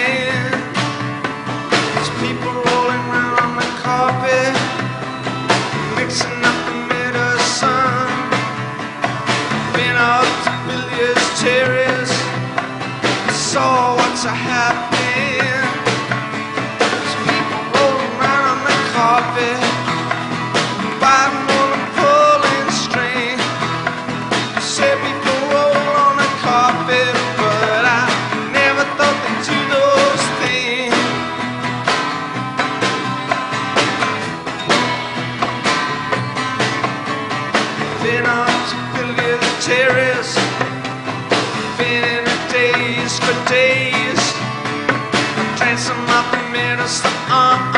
happening. There's people rolling around on the carpet, mixing up the medicine. Been up to billiards, cherries, saw what's happening. There's people rolling around on the carpet, biting on a pulling string. Say people roll on the carpet, but I never thought they'd do those things. Been up to billiards, terrace, been in a daze for days. Drank some of the medicine, and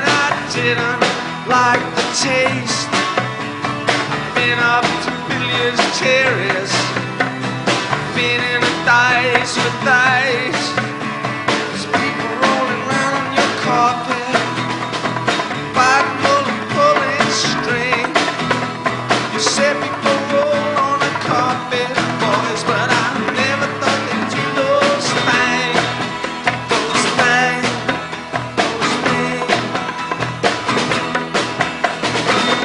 I didn't like the taste. I've been up to billiards, cherries, been in a daze for days. There's people rolling around on your carpet, biting on a pulling string. You said people roll on the carpet, boys, but I never thought they'd do those things. Those things, those things.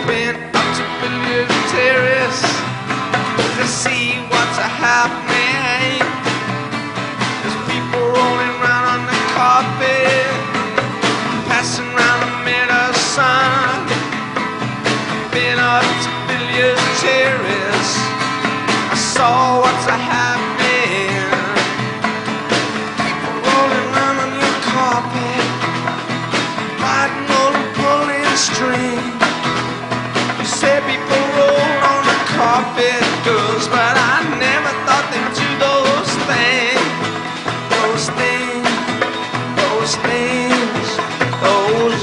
Been up to billiards, terrace, to see what's happening. There's people rolling around on the carpet, passing around the medicine. Been up to billiards, terrace, I saw what's happening. People rolling around on your carpet, biting on a pulling string. You said people roll on the carpet, girls, but I never thought they'd do those things. Those things, those things, those.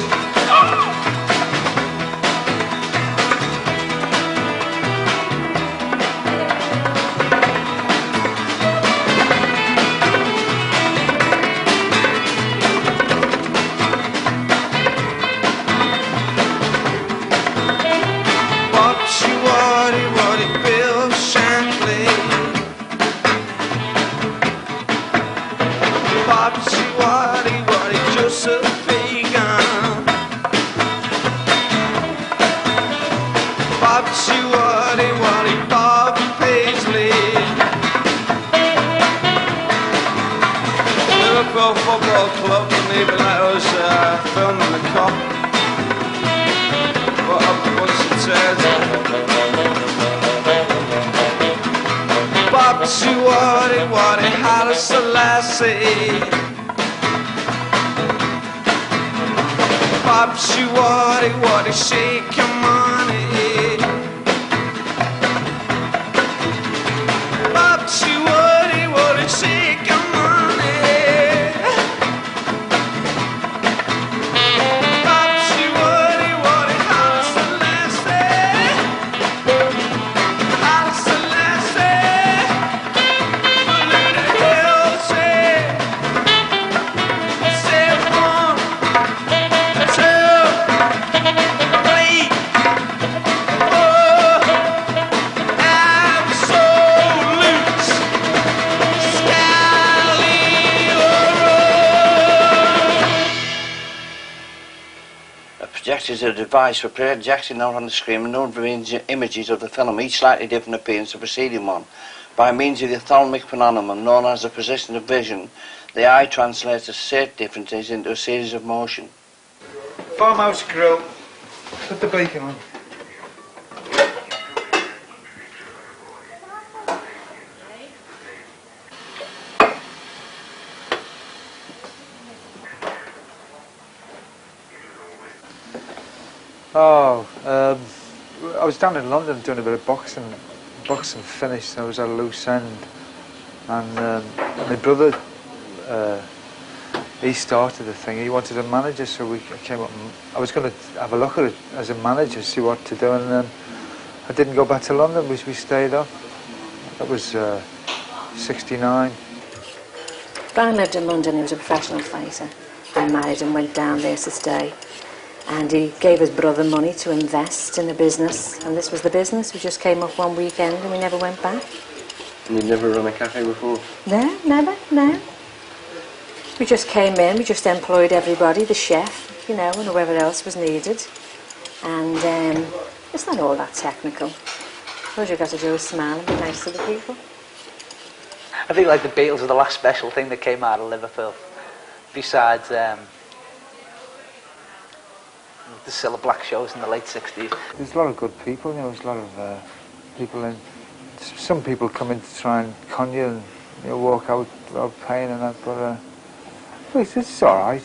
Bobsy, waddy, Bill Shankly. Bobsy, waddy, Joseph Fagan. Bobsy, waddy, Bob Paisley. Liverpool Football Club, and even let us film in the cop. What up a bunch of turds. Bobsy, waddy, Haile Selassie. Bobsy, waddy, shake your money. Bobsy, waddy, shake your money. Bobsy, waddy, Haile Selassie. Haile Selassie. Let the hills say 1, 2, 3, 4. Absolute A projector is a device for projecting out on the screen a number of images of the film, each slightly different appearance to the preceding one. By means of the ophthalmic phenomenon known as the position of vision, the eye translates the set differences into a series of motion. Farmhouse grill. Put the bacon on. I was down in London doing a bit of boxing finished. I was at a loose end, and my brother, he started the thing. He wanted a manager, so we came up. And I was going to have a look at it as a manager, see what to do, and then I didn't go back to London. We stayed up. That was '69. Brian lived in London. He was a professional fighter. I married and went down there to stay. And he gave his brother money to invest in a business, and this was the business. We just came up one weekend and we never went back. And you'd never run a cafe before? No, never, no. We just came in, we just employed everybody, the chef, you know, and whoever else was needed. And it's not all that technical. All you've got to do is smile and be nice to the people. I think like the Beatles are the last special thing that came out of Liverpool. Besides the Cilla Black shows in the late 60s. There's a lot of good people, you know, there's a lot of people in... Some people come in to try and con you and, you know, walk out without paying and that, but it's all right.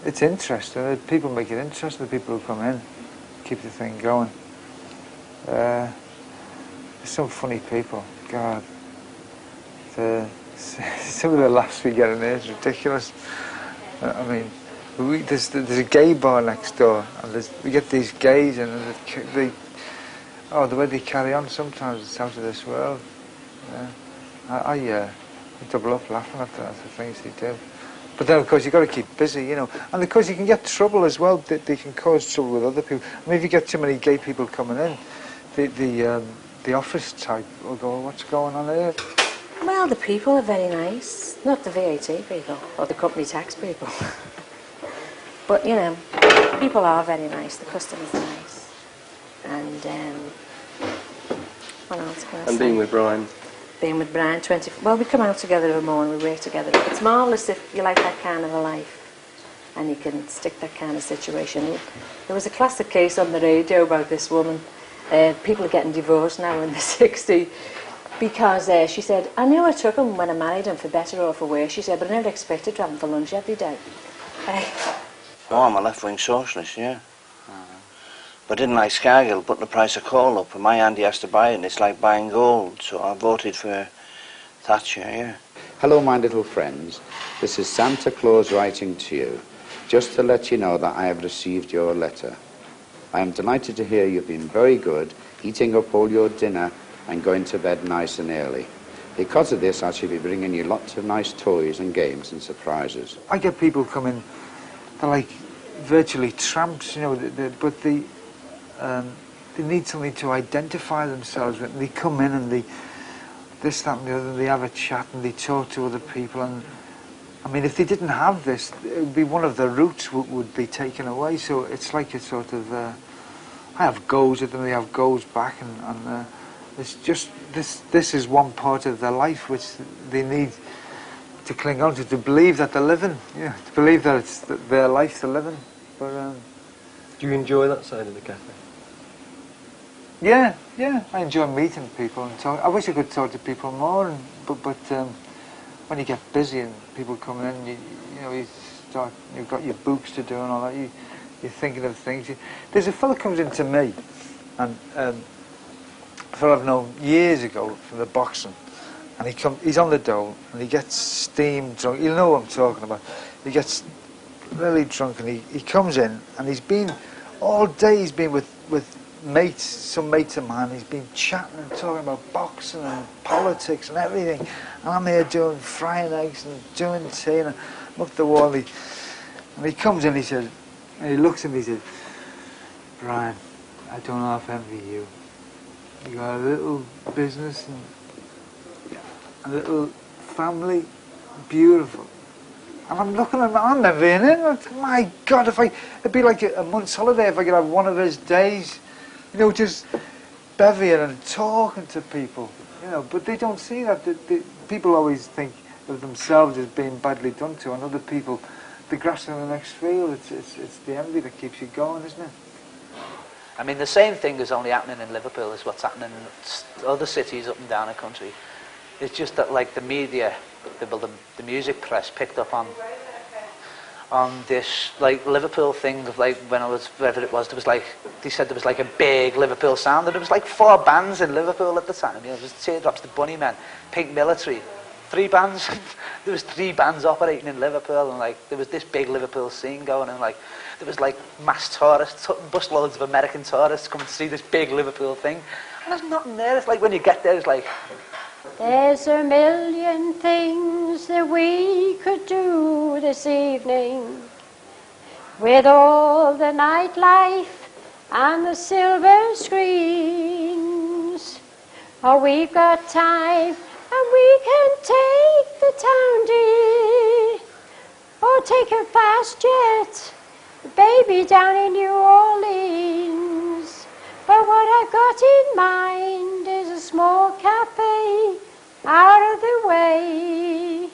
It's interesting. People make it interesting, the people who come in, keep the thing going. There's some funny people. God, some of the laughs we get in there is ridiculous. I mean, there's a gay bar next door, and we get these gays, and the way they carry on sometimes, it's out of this world. I double up laughing at the things they do. But then, of course, you've got to keep busy, you know. And, of course, you can get trouble as well. They can cause trouble with other people. I mean, if you get too many gay people coming in, the office type will go, what's going on here? Well, the people are very nice. Not the VAT people, or the company tax people. But, you know, people are very nice. The customers are nice. And, what else can I say? And being with Brian. Being with Brian, well, we come out together every morning, we work together. It's marvellous if you like that kind of a life and you can stick that kind of situation. There was a classic case on the radio about this woman. People are getting divorced now in the 60s because she said, I knew I took him when I married him for better or for worse. She said, but I never expected to have him for lunch every day. Oh, I'm a left-wing socialist, yeah. But I didn't like Scargill putting the price of coal up, and my Andy has to buy it, and it's like buying gold, so I voted for Thatcher, yeah. Hello, my little friends. This is Santa Claus writing to you, just to let you know that I have received your letter. I am delighted to hear you've been very good, eating up all your dinner and going to bed nice and early. Because of this, I shall be bringing you lots of nice toys and games and surprises. I get people coming, they're like virtually tramps, you know, but they need something to identify themselves with. And they come in and this, that and the other, and they have a chat and they talk to other people. And I mean, if they didn't have this, it would be one of the roots would be taken away. So it's like a sort of, I have goes at them, they have goes back, and it's just, this is one part of their life which they need to cling on to believe that they're living, yeah, to believe that it's their life they're living. But, do you enjoy that side of the cafe? Yeah, I enjoy meeting people and talk. I wish I could talk to people more, but when you get busy and people coming in, you know, you've got your books to do and all that. You're thinking of things. There's a fella comes into me, and a fella I've known years ago from the boxing, and he's on the dole and he gets steam drunk. You know what I'm talking about. He gets really drunk and he comes in and he's been all day. He's been with mates, some mates of mine. He's been chatting and talking about boxing and politics and everything, and I'm here doing frying eggs and doing tea, and I'm up the wall. And he comes in, he said, and he looks at me, he said, Brian, I don't half envy you. You got a little business and a little family, beautiful. And I'm looking at him, I'm envying him. My God, it'd be like a month's holiday if I could have one of his days. You know, just bevying and talking to people, you know, but they don't see that. People always think of themselves as being badly done to, and other people, the grass in the next field, it's the envy that keeps you going, isn't it? I mean, the same thing is only happening in Liverpool as what's happening in other cities up and down the country. It's just that, like, the media, the music press picked up on this, like, Liverpool thing of, like, when I was, wherever it was, there was, like, they said there was, like, a big Liverpool sound, and there was, like, 4 bands in Liverpool at the time. You know, there was Teardrops, the Bunnymen, Pink Military, 3 bands. There was 3 bands operating in Liverpool, and, like, there was this big Liverpool scene going, and, like, there was, like, mass tourists, busloads of American tourists coming to see this big Liverpool thing, and there's nothing there. It's like, when you get there, it's like... There's a million things that we could do this evening, with all the nightlife and the silver screens. Oh, we've got time and we can take the town, dear. I'll take a fast jet, baby, down in New Orleans. But what I've got in mind is a small cafe out of the way.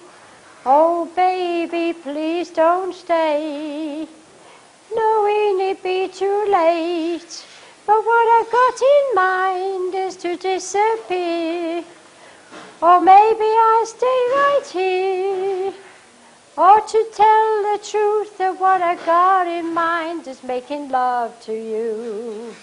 Oh, baby, please don't stay, knowing it'd be too late. But what I've got in mind is to disappear. Or maybe I stay right here. Or to tell the truth that what I got in mind is making love to you.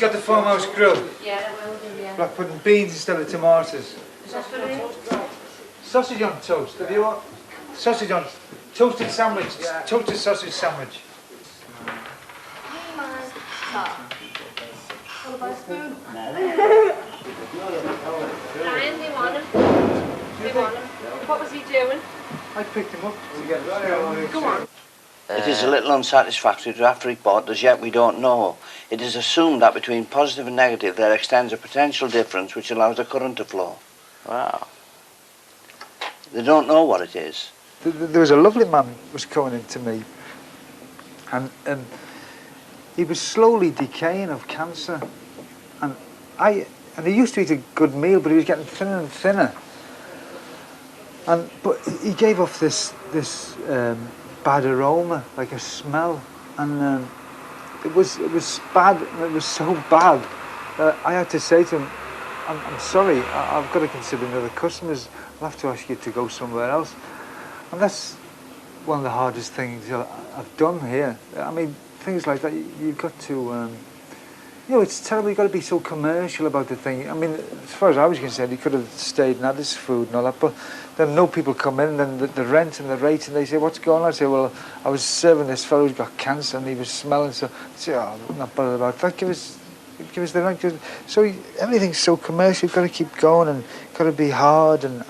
Got the farmhouse grill. Yeah, that will do, yeah. Like putting beans instead of tomatoes. Sausage on toast. Have you what? Sausage on toasted sandwich. Toasted sausage sandwich. What about a spoon? Brian, do you want him? Do you want him? What was he doing? I picked him up to get the Go on. It is a little unsatisfactory draft report, as yet we don't know. It is assumed that between positive and negative there extends a potential difference which allows the current to flow. Wow. They don't know what it is. There was a lovely man was coming in to me, and he was slowly decaying of cancer, and he used to eat a good meal, but he was getting thinner and thinner. But he gave off this bad aroma, like a smell, and it was bad. It was so bad. I had to say to him, I'm sorry, I've got to consider other customers. I'll have to ask you to go somewhere else. And that's one of the hardest things I've done here. I mean, things like that, you've got to, you know, it's terrible, you've got to be so commercial about the thing. I mean, as far as I was concerned, he could have stayed and had his food and all that, but then no people come in, and then the rent and the rate, and they say, what's going on? I say, well, I was serving this fellow who's got cancer and he was smelling, so I say, oh, I'm not bothered about that, give us the rent. So everything's so commercial, you've got to keep going, and you've got to be hard and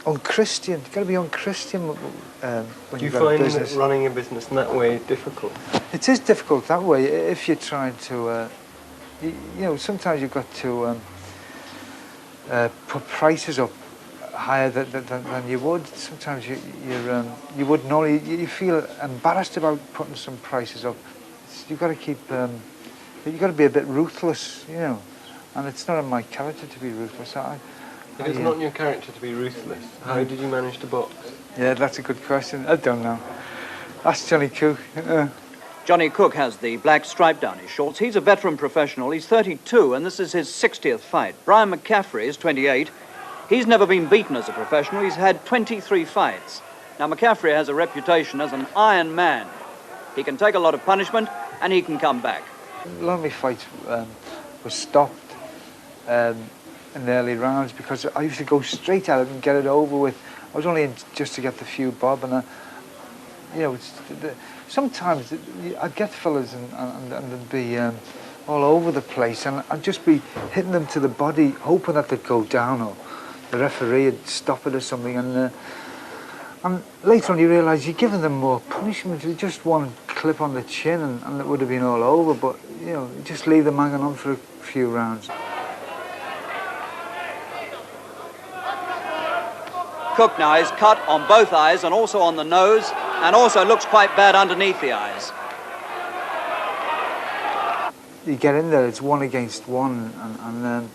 unchristian. You've got to be unchristian when Do you you've got a find business. that running a business in that way difficult? It is difficult that way if you're trying to, you know, sometimes you've got to put prices up higher than you would. Sometimes you wouldn't only, you feel embarrassed about putting some prices up. You've got to keep, you've got to be a bit ruthless, you know, and it's not in my character to be ruthless. It is not in your character to be ruthless. How did you manage to box? Yeah, that's a good question. I don't know. Ask Johnny Cook. Johnny Cook has the black stripe down his shorts. He's a veteran professional. He's 32, and this is his 60th fight. Brian McCaffrey is 28. He's never been beaten as a professional. He's had 23 fights. Now, McCaffrey has a reputation as an iron man. He can take a lot of punishment, and he can come back. A lot of my fights were stopped in the early rounds because I used to go straight at it and get it over with. I was only in just to get the few bob, and you know, sometimes I'd get fellas and they'd be all over the place, and I'd just be hitting them to the body, hoping that they'd go down, or the referee would stop it or something. And later on you realise you're giving them more punishment. Just one clip on the chin and it would have been all over, but you know, just leave them hanging on for a few rounds. Cook now is cut on both eyes and also on the nose, and also looks quite bad underneath the eyes. You get in there, it's one against one, and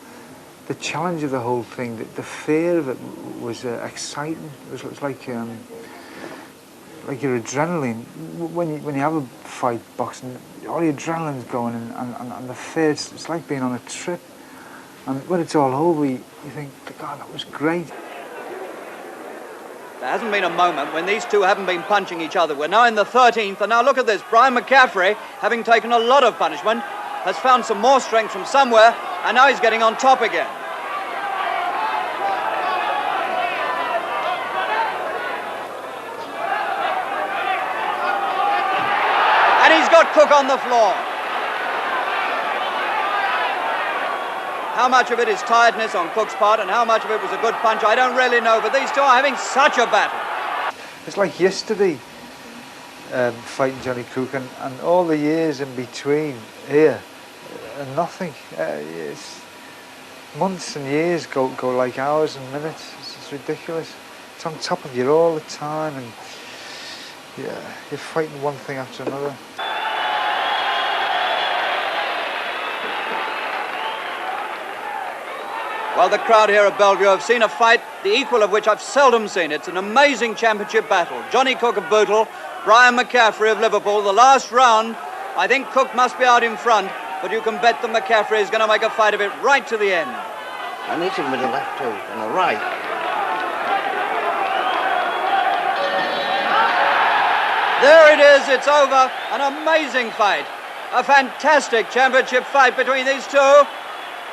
the challenge of the whole thing, the fear of it was exciting. It was like your adrenaline. When you have a fight boxing, all your adrenaline's going, and the fear, it's like being on a trip. And when it's all over, you think, God, that was great. There hasn't been a moment when these two haven't been punching each other. We're now in the 13th, and now look at this. Brian McCaffrey, having taken a lot of punishment, has found some more strength from somewhere, and now he's getting on top again. And he's got Cook on the floor. How much of it is tiredness on Cook's part and how much of it was a good punch, I don't really know, but these two are having such a battle. It's like yesterday, fighting Johnny Cook, and all the years in between here, and nothing. It's months and years go like hours and minutes. It's ridiculous. It's on top of you all the time, and yeah, you're fighting one thing after another. Well, the crowd here at Bellevue have seen a fight, the equal of which I've seldom seen. It's an amazing championship battle. Johnny Cook of Bootle, Brian McCaffrey of Liverpool. The last round, I think Cook must be out in front, but you can bet that McCaffrey is going to make a fight of it right to the end. And hit him with a left hook and a right. There it is, it's over. An amazing fight. A fantastic championship fight between these two.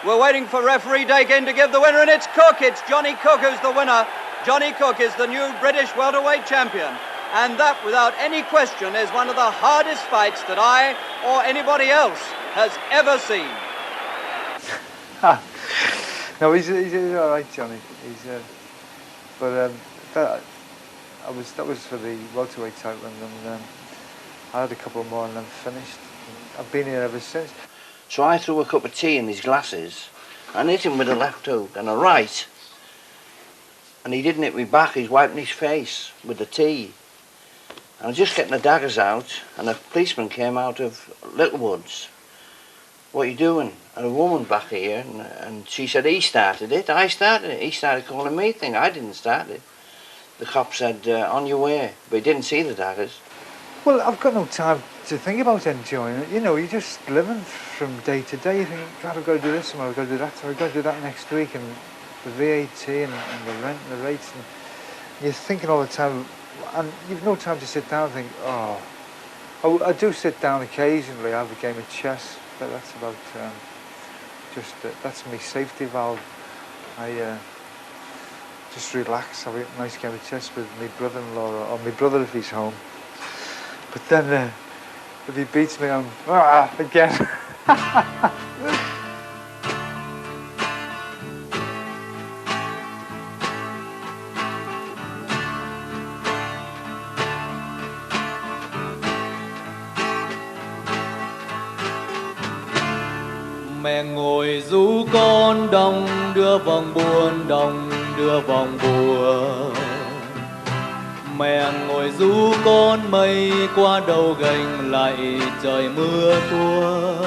We're waiting for referee Dakin to give the winner, and it's Cook. It's Johnny Cook who's the winner. Johnny Cook is the new British welterweight champion. And that, without any question, is one of the hardest fights that I or anybody else has ever seen. No, he's all right, Johnny. That was for the welterweight title, and I had a couple more and then finished. I've been here ever since. So I threw a cup of tea in his glasses and hit him with a left hook and a right. And he didn't hit me back, he's wiping his face with the tea. And I was just getting the daggers out, and a policeman came out of Littlewoods. What are you doing? And a woman back here, and she said, he started it, I started it. He started calling me thing, I didn't start it. The cop said, on your way, but he didn't see the daggers. Well, I've got no time to think about enjoying it. You know, you're just living from day to day. You think, God, I've got to do this tomorrow, I've got to do that tomorrow, I've got to do that next week, and the VAT and the rent and the rates. And you're thinking all the time, and you've no time to sit down and think, oh. I do sit down occasionally, I have a game of chess, but that's about, that's my safety valve. I just relax, have a nice game of chess with my brother-in-law, or my brother if he's home. But then, if he beats me, I'm, again. Mẹ ngồi ru con đong đưa vòng buồn, đong đưa vòng buồn. Mẹ ngồi ru con mây qua đầu gành, lại trời mưa tuôn,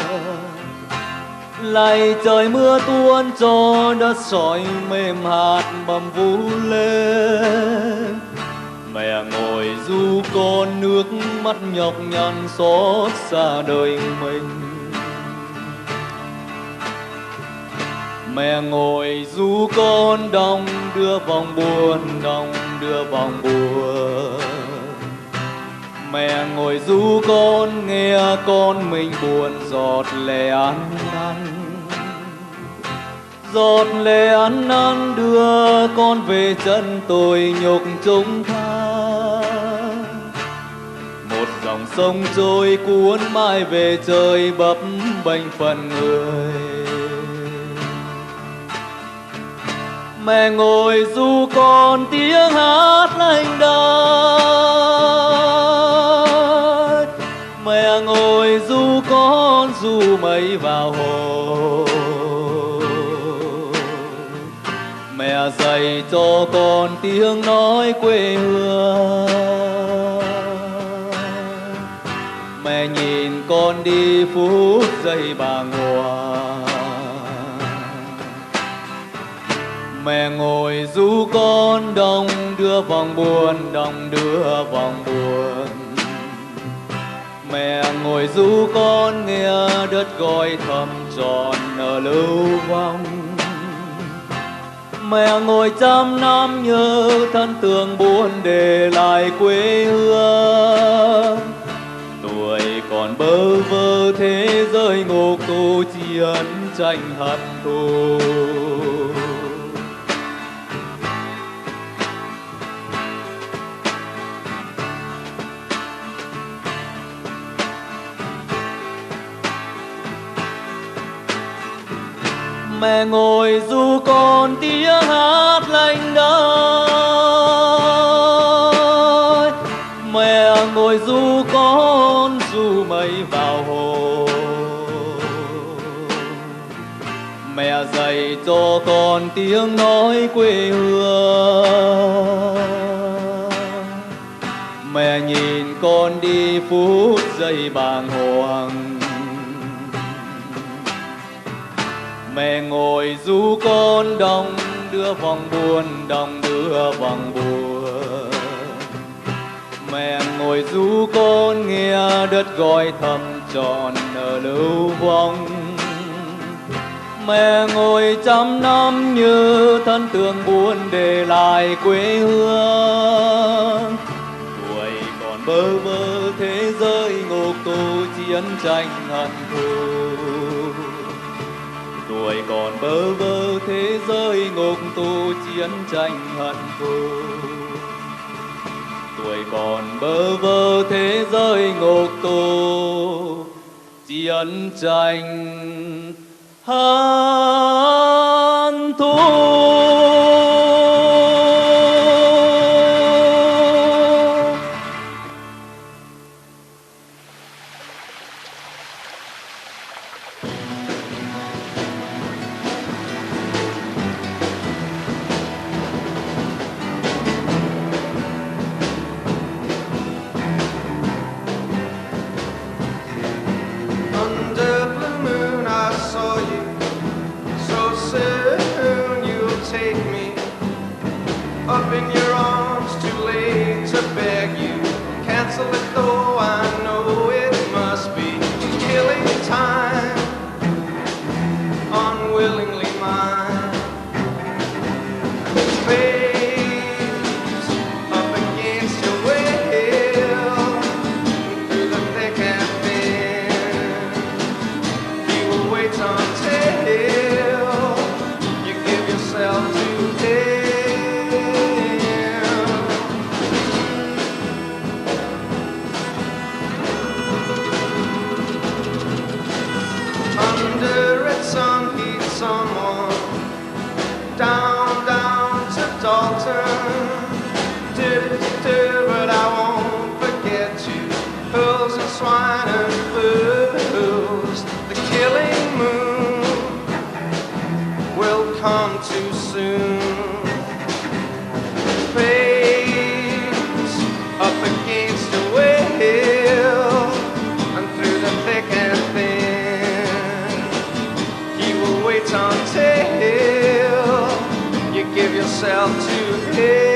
lại trời mưa tuôn cho đất sỏi mềm hạt bầm vũ lên. Mẹ ngồi ru con nước mắt nhọc nhằn xót xa đời mình. Mẹ ngồi ru con đong đưa vòng buồn, đong đưa vòng buồn. Mẹ ngồi ru con nghe con mình buồn, giọt lệ ăn năn, giọt lệ ăn năn đưa con về chân tôi nhục chúng tha. Một dòng sông trôi cuốn mãi về trời, bấp bênh phần người. Mẹ ngồi ru con tiếng hát lanh đãng, mẹ ngồi ru con ru mây vào hồ. Mẹ dạy cho con tiếng nói quê hương, mẹ nhìn con đi phút giây bàng hoàng. Mẹ ngồi ru con đong đưa vòng buồn, đong đưa vòng buồn. Mẹ ngồi ru con nghe đất gọi thầm tròn ở lưu vong. Mẹ ngồi trăm năm nhớ thân thương buồn để lại quê hương. Tuổi còn bơ vơ thế giới ngục tù, chiến tranh hận thù. Mẹ ngồi ru con tiếng hát lanh đãng, mẹ ngồi ru con ru mây vào hồ. Mẹ dạy cho con tiếng nói quê hương, mẹ nhìn con đi phút giây bàng hoàng. Mẹ ngồi ru con đong đưa vòng buồn, đong đưa vòng buồn. Mẹ ngồi ru con nghe đất gọi thầm tròn ở lưu vong. Mẹ ngồi trăm năm như thân thương buồn để lại quê hương. Tuổi còn bơ vơ thế giới ngục tù, chiến tranh hận thù. Tuổi còn bơ vơ thế giới ngục tù, chiến tranh hận thù. Tuổi còn bơ vơ thế giới ngục tù, chiến tranh hận thù. Under blue moon I saw you, so soon you down, down to Dalton. But I won't forget you. Pearls and swine and fools. The killing moon will come too soon. Face up against the whale, and through the thick and thin, he will wait until you give yourself to him.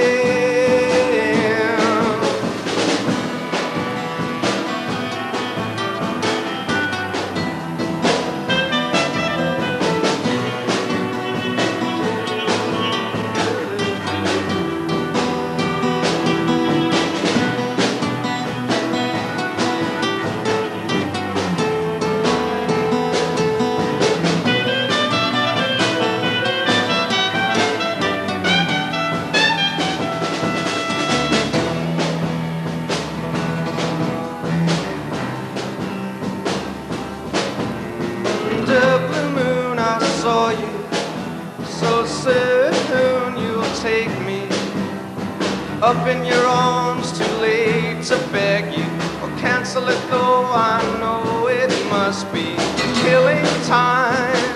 Up in your arms, too late to beg you, or cancel it though I know it must be killing time,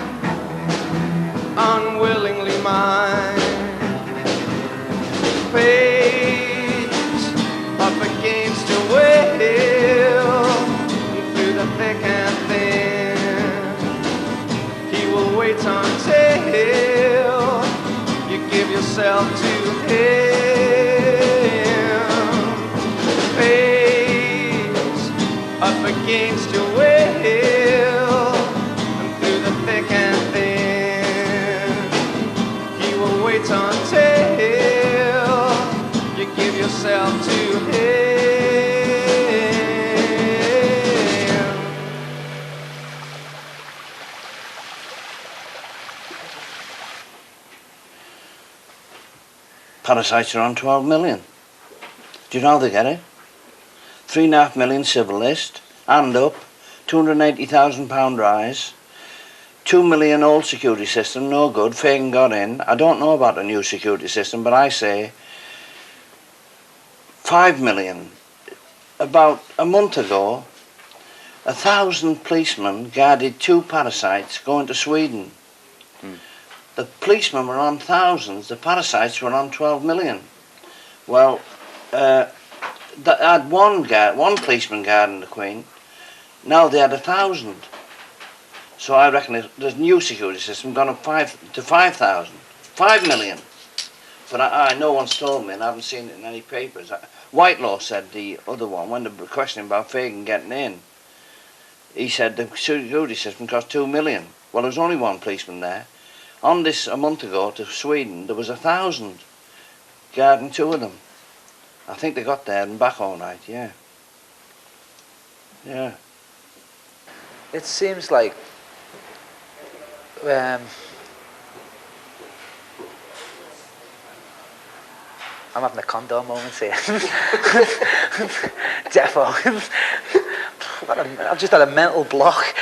unwillingly mine. Face up against your will, through the thick and thin, he will wait until you give yourself to him. Up against your will, and through the thick and thin, he will wait until you give yourself to him. Parasites are on 12 million. Do you know how they get it? 3.5 million civil list, and up, £280,000 rise, 2 million old security system, no good, Fagan got in. I don't know about the new security system, but I say 5 million. About a month ago, 1,000 policemen guarded 2 parasites going to Sweden. The policemen were on thousands, the parasites were on 12 million. Well, I had one policeman guarding the Queen. Now they had 1,000. So I reckon the new security system gone up to 5,000. 5 million. But no one's told me, and I haven't seen it in any papers. Whitelaw said, the other one, when they were questioning about Fagan getting in, he said the security system cost 2 million. Well, there was only one policeman there. On this, a month ago, to Sweden, there was 1,000 guarding 2 of them. I think they got there and back all night, yeah. Yeah. It seems like I'm having a condom moment here. Defo. I've just had a mental block.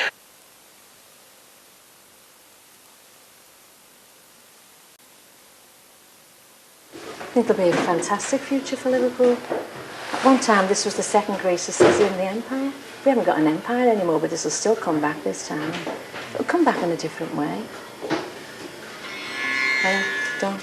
I think there'll be a fantastic future for Liverpool. At one time, this was the second greatest city in the empire. We haven't got an empire anymore, but this will still come back this time. It'll come back in a different way. Done.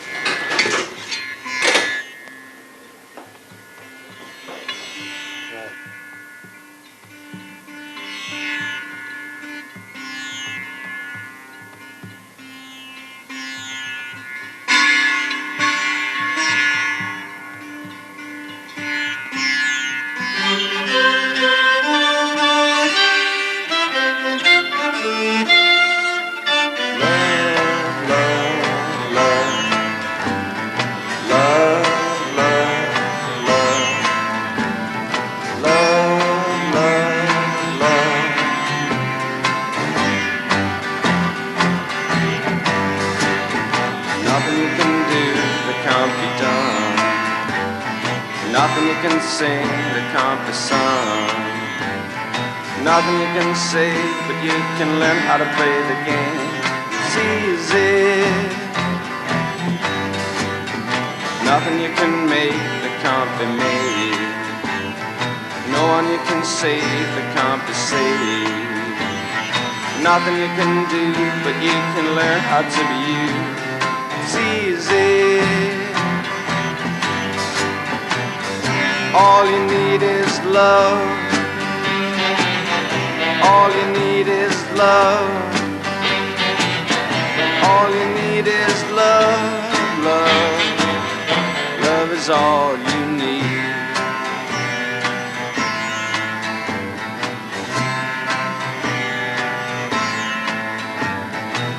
Nothing you can sing that can't be sung. Nothing you can say, but you can learn how to play the game. It's easy, Nothing you can make that can't be made. No one you can save that can't be saved. Nothing you can do, but you can learn how to be you. It's easy. All you need is love. All you need is love. All you need is love, love. Love is all you need.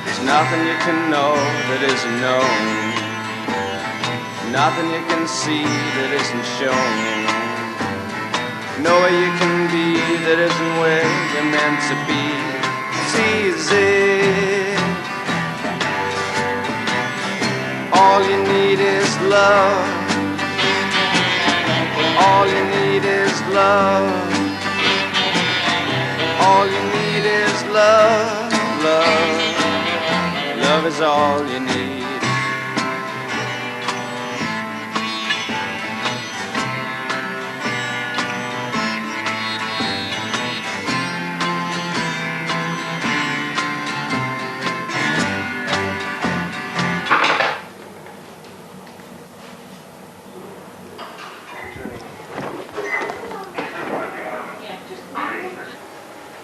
There's nothing you can know that isn't known. Nothing you can see that isn't shown. Nowhere you can be that isn't where you're meant to be. It's easy. All you need is love. All you need is love. All you need is love, love. Love is all you need.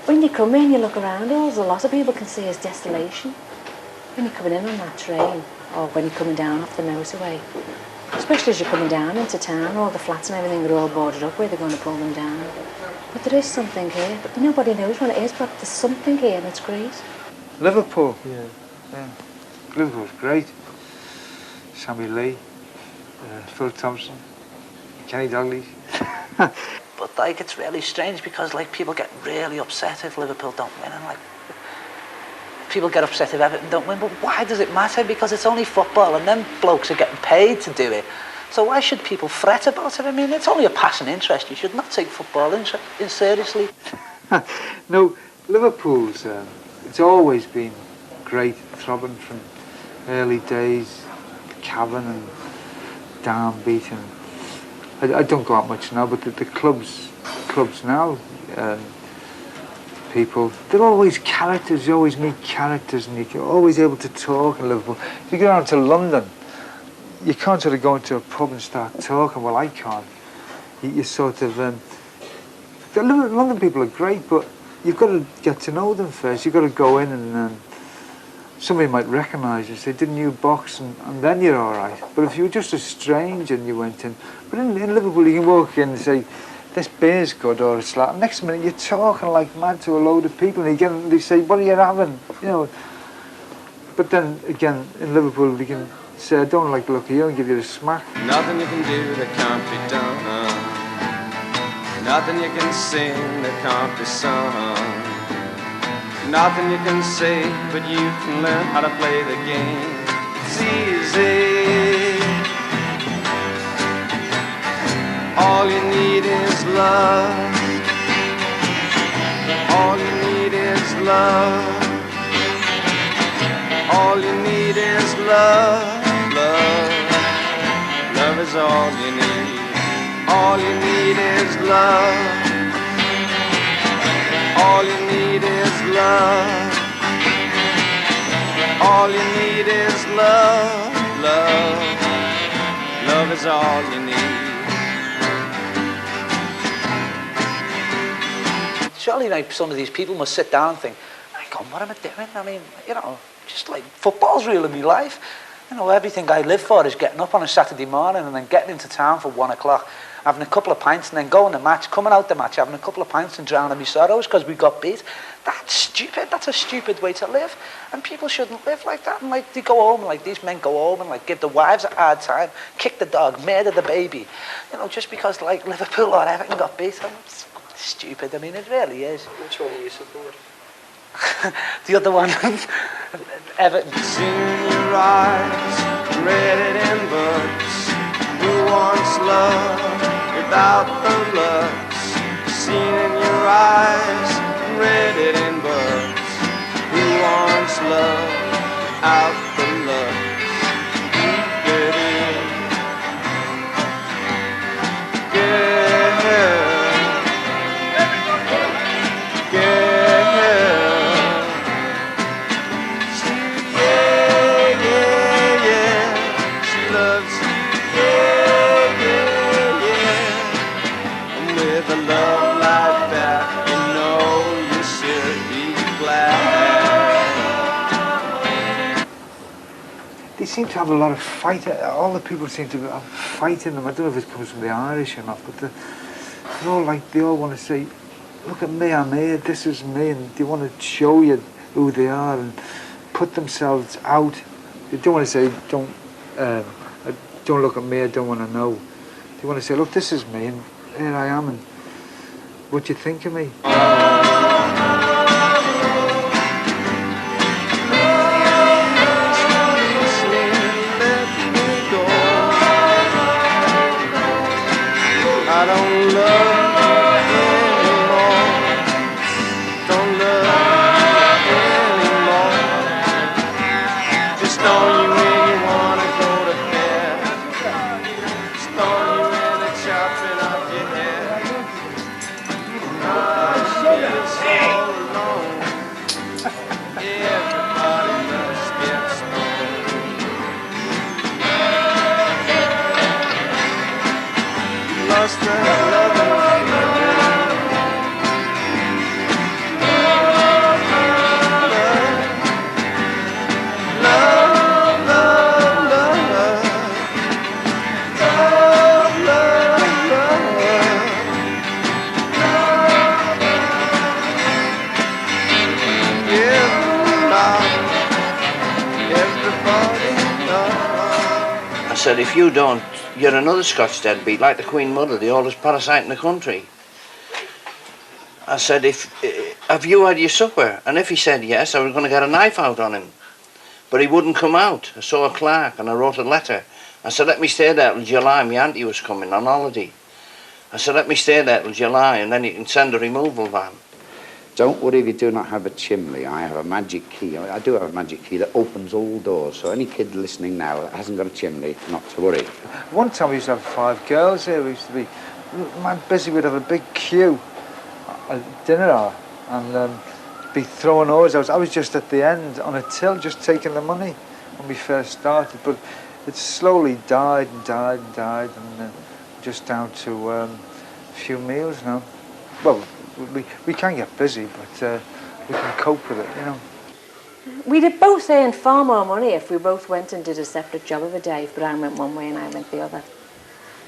When you come in, you look around, all a lot of people can see is desolation. When you're coming in on that train, or when you're coming down off the motorway, especially as you're coming down into town, all the flats and everything are all boarded up where they're going to pull them down. But there is something here, but nobody knows what it is, but there's something here and it's great. Liverpool. Yeah. Liverpool's great. Sammy Lee, Phil Thompson, Kenny Dalglish. But like, it's really strange because like people get really upset if Liverpool don't win, and like people get upset if Everton don't win. But why does it matter? Because it's only football, and then blokes are getting paid to do it. So why should people fret about it? I mean, it's only a passing interest. You should not take football seriously. No, Liverpool's it's always been great, throbbing from early days, Cavan and Downbeat, and I don't go out much now, but the clubs now, people, they're always characters. You always meet characters, and you're always able to talk in Liverpool. If you go down to London, you can't sort of go into a pub and start talking. Well, I can't. You sort of the London people are great, but you've got to get to know them first. You've got to go in and somebody might recognise you, say, didn't you box, and then you're all right. But if you were just a stranger and you went in, but in Liverpool you can walk in and say, this beer's good, or it's like, next minute you're talking like mad to a load of people, and they say, what are you having? You know. But then again, in Liverpool you can say, I don't like the look of you, and give you a smack. Nothing you can do that can't be done. Nothing you can sing that can't be sung. Nothing you can say, but you can learn how to play the game. It's easy. All you need is love. All you need is love. All you need is love, love. Love is all you need. All you need is love. All you need is love. All you need is love, love. Love is all you need. Surely like some of these people must sit down and think, God, what am I doing? I mean, you know, just like football's real in my life. You know, everything I live for is getting up on a Saturday morning and then getting into town for 1 o'clock, having a couple of pints and then going to the match, coming out the match, having a couple of pints and drowning my sorrows because we got beat. That's stupid. That's a stupid way to live. And people shouldn't live like that. And like they go home, like these men go home and like give the wives a hard time, kick the dog, murder the baby. You know, just because like Liverpool or Everton got beat. It's stupid. I mean, it really is. Which one do you support? The other one, Everton. Seen in your eyes, read it in books. Who wants love without the looks? Seen in your eyes, read it in books. Who wants love without the looks? seem to have a lot of fight. All the people seem to have fight in them. I don't know if it comes from the Irish or not, but they're all like, they all want to say, look at me, I'm here, this is me, and they want to show you who they are and put themselves out. They don't want to say, don't look at me, I don't want to know. They want to say, look, this is me, and here I am, and what do you think of me? I don't love you anymore. Don't love you anymore. Just on you when you wanna go to bed. Just on you when they're chopping off your head. I feel so alone. Everybody must get stoned. Lost the love and I said, if you don't, you're another Scotch deadbeat, like the Queen Mother, the oldest parasite in the country. I said, have you had your supper? And if he said yes, I was going to get a knife out on him. But he wouldn't come out. I saw a clerk and I wrote a letter. I said, let me stay there till July. My auntie was coming on holiday. I said, let me stay there till July and then you can send a removal van. Don't worry if you do not have a chimney. I have a magic key. I do have a magic key that opens all doors. So any kid listening now that hasn't got a chimney, not to worry. One time we used to have 5 girls here. We used to be man busy. We'd have a big queue at dinner hour and be throwing oars out. I was just at the end on a till, just taking the money when we first started. But it slowly died and died and died, and just down to a few meals now. Well, we can get busy, but we can cope with it, you know. We'd have both earned far more money if we both went and did a separate job of a day. If Brian went one way and I went the other.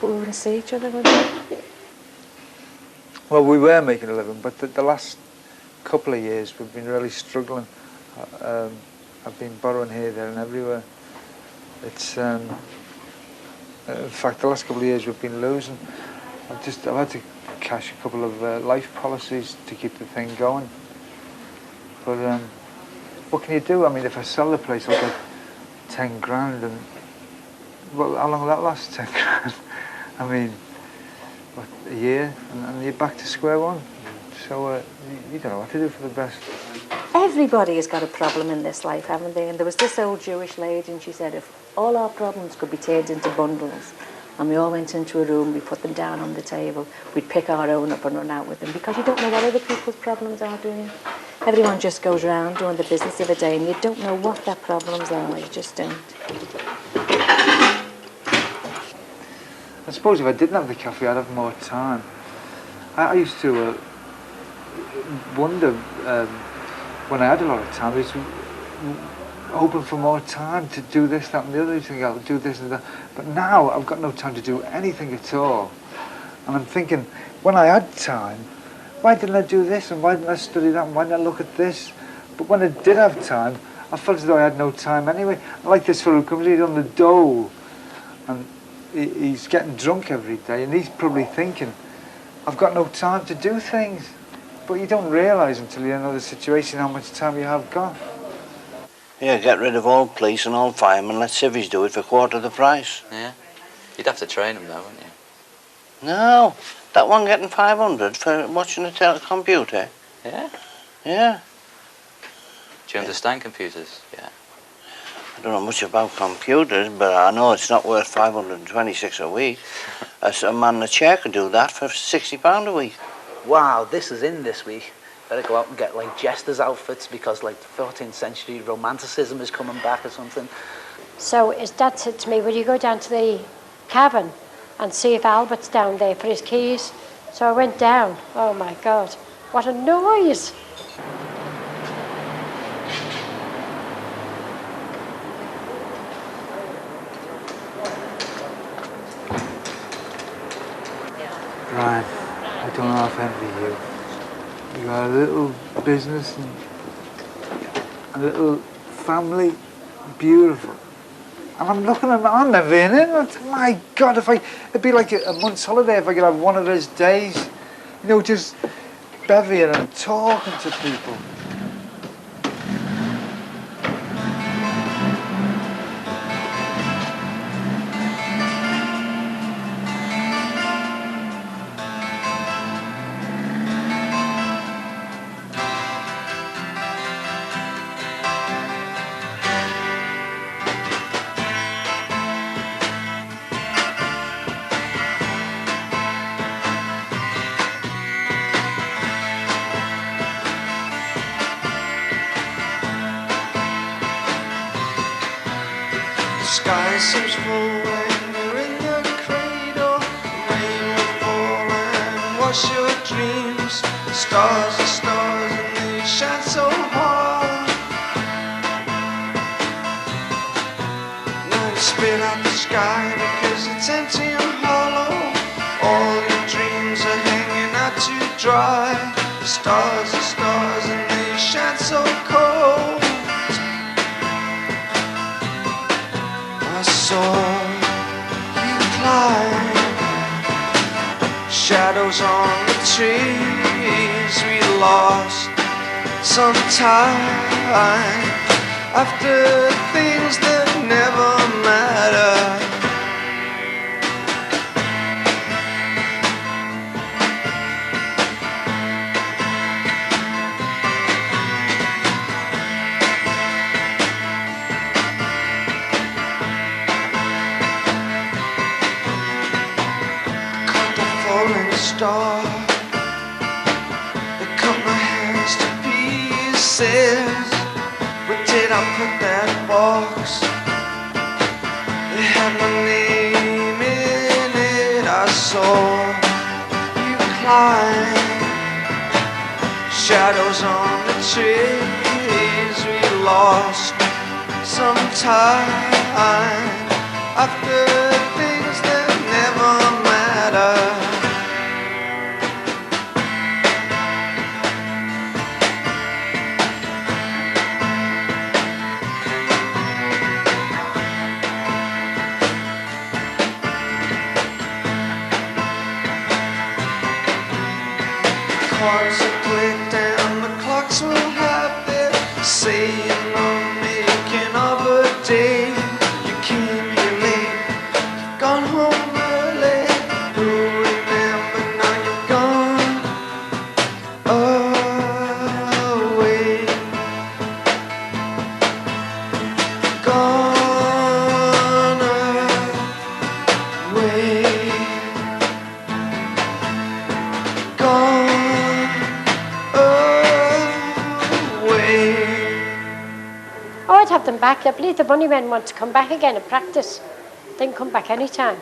But we wouldn't see each other, would we? Well, we were making a living, but the last couple of years we've been really struggling. I've been borrowing here, there and everywhere. It's, in fact, the last couple of years we've been losing. I've had to cash a couple of life policies to keep the thing going. But what can you do? I mean, if I sell the place, I'll get 10 grand, and well, how long will that last? 10 grand. I mean, what, a year, and you're back to square one. So you don't know what to do for the best. Everybody has got a problem in this life, haven't they? And there was this old Jewish lady, and she said, if all our problems could be turned into bundles, and we all went into a room, we put them down on the table, we'd pick our own up and run out with them, because you don't know what other people's problems are, do you? Everyone just goes around doing the business of a day, and you don't know what their problems are, you just don't. I suppose if I didn't have the cafe, I'd have more time. I used to wonder when I had a lot of time, I was hoping for more time to do this, that and the other. You think I'll do this and that. But now I've got no time to do anything at all. And I'm thinking, when I had time, why didn't I do this and why didn't I study that and why didn't I look at this? But when I did have time, I felt as though I had no time anyway. I like this fellow who comes in on the dole and he's getting drunk every day and he's probably thinking, I've got no time to do things. But you don't realise until you're in another situation how much time you have got. Yeah, get rid of all police and all firemen, let civvies do it for a quarter of the price. Yeah. You'd have to train them though, wouldn't you? No, that one getting 500 for watching a computer. Yeah? Yeah. Do you understand computers? Yeah. I don't know much about computers, but I know it's not worth 526 a week. A man in a chair could do that for £60 a week. Wow, this is in this week. Better go out and get like jesters' outfits because like 14th century romanticism is coming back or something. So his dad said to me, will you go down to the cavern and see if Albert's down there for his keys? So I went down. Oh my God, what a noise. don't half envy you. You got a little business and a little family, beautiful. And I'm looking at I'm never in it. My God, it'd be like a month's holiday if I could have one of those days, you know, just bevying and talking to people. Sky seems full when you're in the cradle. Rain will fall and wash your dreams. Stars are stars and they shine so hard. Now you spit out the sky because it's empty and hollow. All your dreams are hanging out to dry. Stars are stars and they shine so cold. I saw you climb, shadows on the trees. We lost some time after things that never matter. Star, they cut my hands to pieces. Where did I put that box? It had my name in it. I saw you climb, shadows on the trees. We lost some time after things that never matter. Clocks are clicked and the clocks will have their say in the making of a day. You came here late, you've gone home early. Who remember now you're gone away. Gone away. Gone. Oh, I'd have them back. I believe the Bunnymen want to come back again and practice. They can come back anytime.